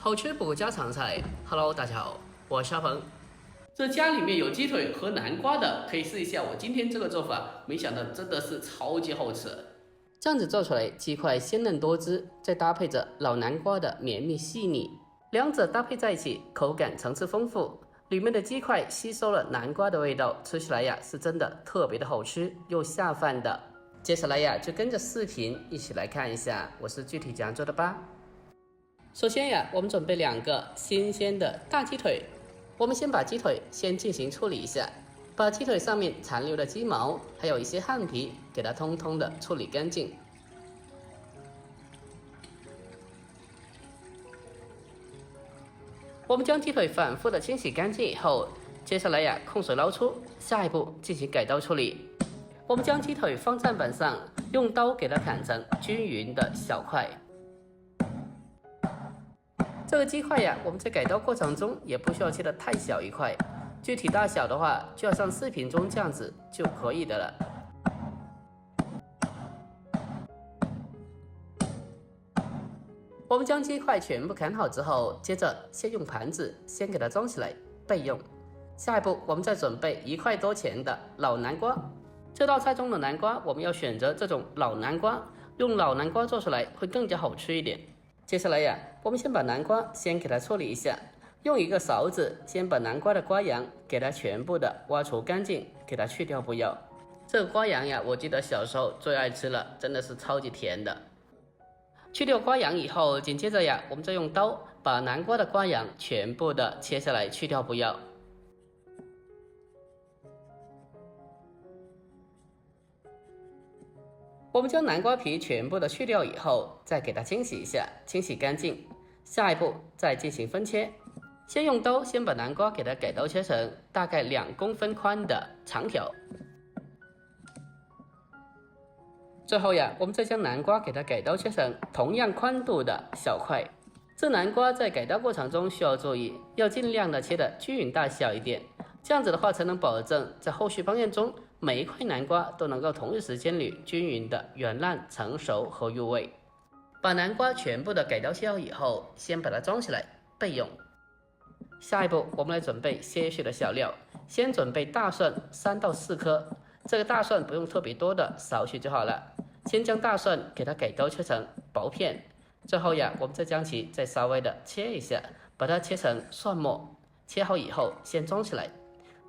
好吃不家常菜。Hello， 大家好，我是阿鹏。这家里面有鸡腿和南瓜的，可以试一下我今天这个做法，没想到真的是超级好吃。这样子做出来，鸡块鲜嫩多汁，再搭配着老南瓜的绵密细腻，两者搭配在一起，口感层次丰富。里面的鸡块吸收了南瓜的味道，吃起来呀是真的特别的好吃又下饭的。接下来呀就跟着视频一起来看一下我是具体怎样做的吧。首先呀，我们准备2个新鲜的大鸡腿，我们先把鸡腿先进行处理一下，把鸡腿上面残留的鸡毛还有一些汗皮给它通通的处理干净。我们将鸡腿反复的清洗干净以后，接下来呀控水捞出，下一步进行改刀处理。我们将鸡腿放砧板上，用刀给它砍成均匀的小块。这个鸡块呀，我们在改刀过程中也不需要切得太小一块，具体大小的话，就要像视频中这样子就可以的了。我们将鸡块全部砍好之后，接着先用盘子先给它装起来备用。下一步，我们再准备1块多钱的老南瓜。这道菜中的南瓜，我们要选择这种老南瓜，用老南瓜做出来会更加好吃一点。接下来呀，我们先把南瓜先给它处理一下，用一个勺子先把南瓜的瓜瓤给它全部的挖除干净，给它去掉不要。这个瓜瓤呀，我记得小时候最爱吃了，真的是超级甜的。去掉瓜瓤以后，紧接着呀，我们再用刀把南瓜的瓜瓤全部的切下来，去掉不要。我们将南瓜皮全部的去掉以后，再给它清洗一下，清洗干净。下一步再进行分切，先用刀先把南瓜给它改刀切成大概2公分宽的长条。最后呀，我们再将南瓜给它改刀切成同样宽度的小块。这南瓜在改刀过程中需要注意，要尽量的切的均匀大小一点，这样子的话才能保证在后续烹饪中每一块南瓜都能够同一时间里均匀的软烂成熟和入味。把南瓜全部的改刀切好以后，先把它装起来备用。下一步我们来准备些许的小料，先准备大蒜3到4颗，这个大蒜不用特别多的，少许就好了。先将大蒜给它改刀切成薄片，最后呀，我们再将其再稍微的切一下，把它切成蒜末。切好以后先装起来。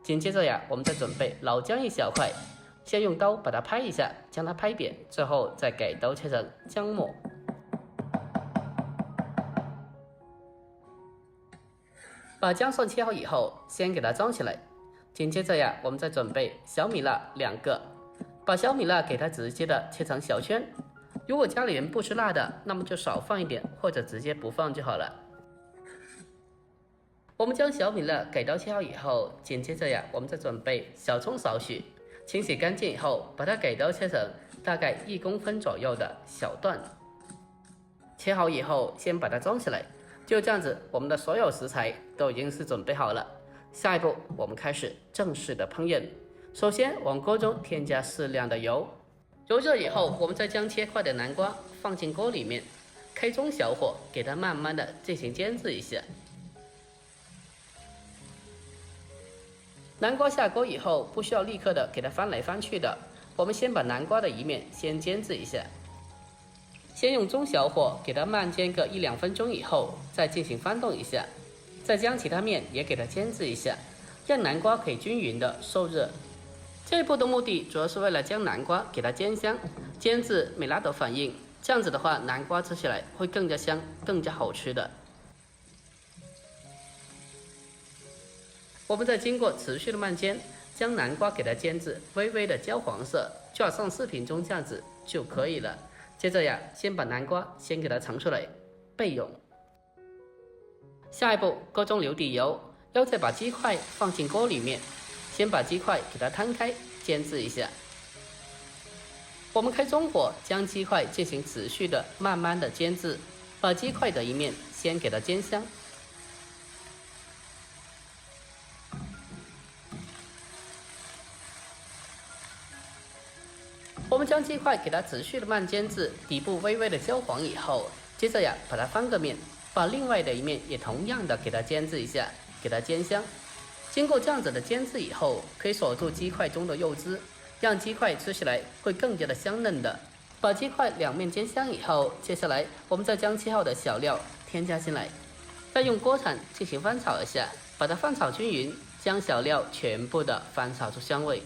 紧接着呀，我们再准备老姜1小块，先用刀把它拍一下，将它拍扁，最后再改刀切成姜末。把姜蒜切好以后，先给它装起来。紧接着呀，我们再准备小米辣2个，把小米辣给它直接的切成小圈。如果家里人不吃辣的，那么就少放一点，或者直接不放就好了。我们将小米辣改刀切好以后，紧接着呀，我们再准备小葱少许，清洗干净以后，把它改刀切成大概1公分左右的小段。切好以后，先把它装起来。就这样子，我们的所有食材都已经是准备好了。下一步，我们开始正式的烹饪。首先，往锅中添加适量的油，油热以后，我们再将切块的南瓜放进锅里面，开中小火，给它慢慢的进行煎制一下。南瓜下锅以后，不需要立刻的给它翻来翻去的，我们先把南瓜的一面先煎制一下。先用中小火给它慢煎个1-2分钟以后，再进行翻动一下，再将其他面也给它煎制一下，让南瓜可以均匀的受热。这一步的目的主要是为了将南瓜给它煎香，煎至美拉德反应，这样子的话，南瓜吃起来会更加香，更加好吃的。我们再经过持续的慢煎，将南瓜给它煎至微微的焦黄色，就好像视频中这样子就可以了。接着呀，先把南瓜先给它盛出来备用。下一步，锅中留底油，要再把鸡块放进锅里面，先把鸡块给它摊开煎制一下。我们开中火，将鸡块进行持续的慢慢的煎制，把鸡块的一面先给它煎香。我们将鸡块给它持续的慢煎至底部微微的焦黄以后，接着呀，把它翻个面，把另外的一面也同样的给它煎制一下，给它煎香。经过这样子的煎制以后，可以锁住鸡块中的肉汁，让鸡块吃起来会更加的香嫩的。把鸡块两面煎香以后，接下来我们再将切好的小料添加进来，再用锅铲进行翻炒一下，把它翻炒均匀，将小料全部的翻炒出香味。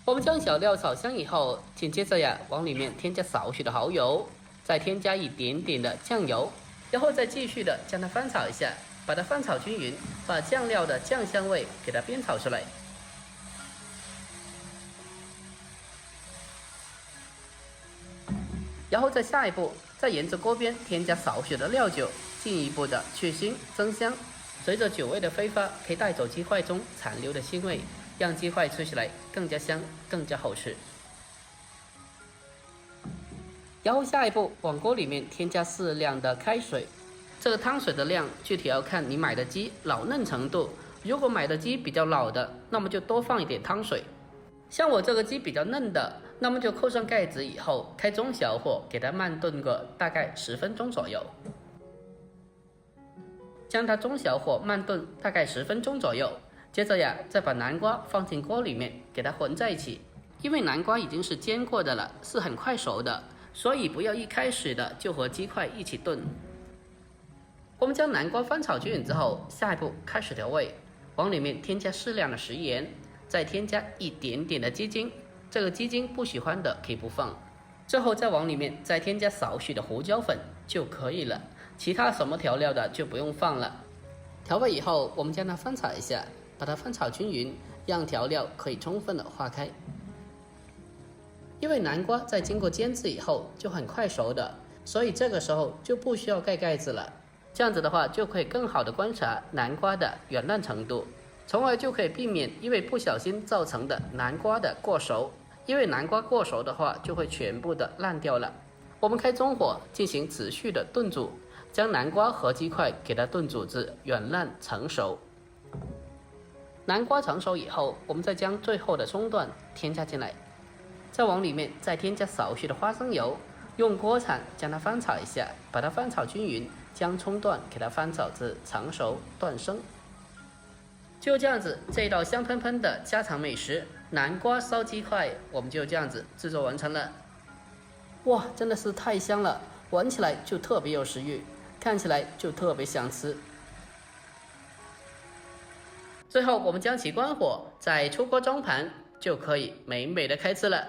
我们将小料炒香以后，紧接着往里面添加少许的蚝油，再添加一点点的酱油，然后再继续的将它翻炒一下，把它翻炒均匀，把酱料的酱香味给它煸炒出来。然后在下一步，再沿着锅边添加少许的料酒，进一步的去腥增香。随着酒味的挥发，可以带走鸡块中残留的腥味，让鸡块吃起来更加香，更加好吃。然后下一步，往锅里面添加适量的开水，这个汤水的量具体要看你买的鸡老嫩程度。如果买的鸡比较老的，那么就多放一点汤水。像我这个鸡比较嫩的，那么就扣上盖子以后，开中小火给它慢炖个大概10分钟左右。将它中小火慢炖大概10分钟左右，接着再把南瓜放进锅里面给它混在一起。因为南瓜已经是煎过的了，是很快熟的，所以不要一开始的就和鸡块一起炖。我们将南瓜翻炒均匀之后，下一步开始调味，往里面添加适量的食盐，再添加一点点的鸡精，这个鸡精不喜欢的可以不放。最后再往里面再添加少许的胡椒粉就可以了，其他什么调料的就不用放了。调味以后，我们将它翻炒一下，把它翻炒均匀，让调料可以充分的化开。因为南瓜在经过煎制以后就很快熟的，所以这个时候就不需要盖盖子了。这样子的话，就可以更好的观察南瓜的软烂程度，从而就可以避免因为不小心造成的南瓜的过熟。因为南瓜过熟的话，就会全部的烂掉了。我们开中火进行持续的炖煮，将南瓜和鸡块给它炖煮至软烂成熟。南瓜成熟以后，我们再将最后的葱段添加进来，再往里面再添加少许的花生油，用锅铲将它翻炒一下，把它翻炒均匀，将葱段给它翻炒至成熟断生。就这样子，这道香喷喷的家常美食南瓜烧鸡块，我们就这样子制作完成了。哇，真的是太香了，闻起来就特别有食欲，看起来就特别想吃。最后我们将其关火，再出锅装盘，就可以美美的开吃了。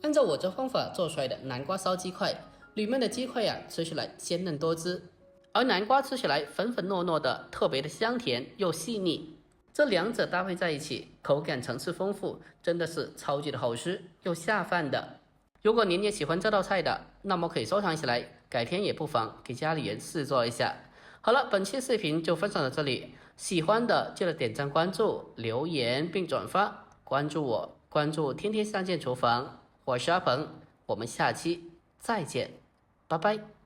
按照我这方法做出来的南瓜烧鸡块，里面的鸡块吃起来鲜嫩多汁，而南瓜吃起来粉粉糯糯的，特别的香甜又细腻。这两者搭配在一起，口感层次丰富，真的是超级的好吃又下饭的。如果您也喜欢这道菜的，那么可以收藏起来，改天也不妨给家里人试做一下。好了，本期视频就分享到这里，喜欢的记得点赞关注、留言并转发，关注我，关注天天相见厨房，我是阿鹏，我们下期再见，拜拜。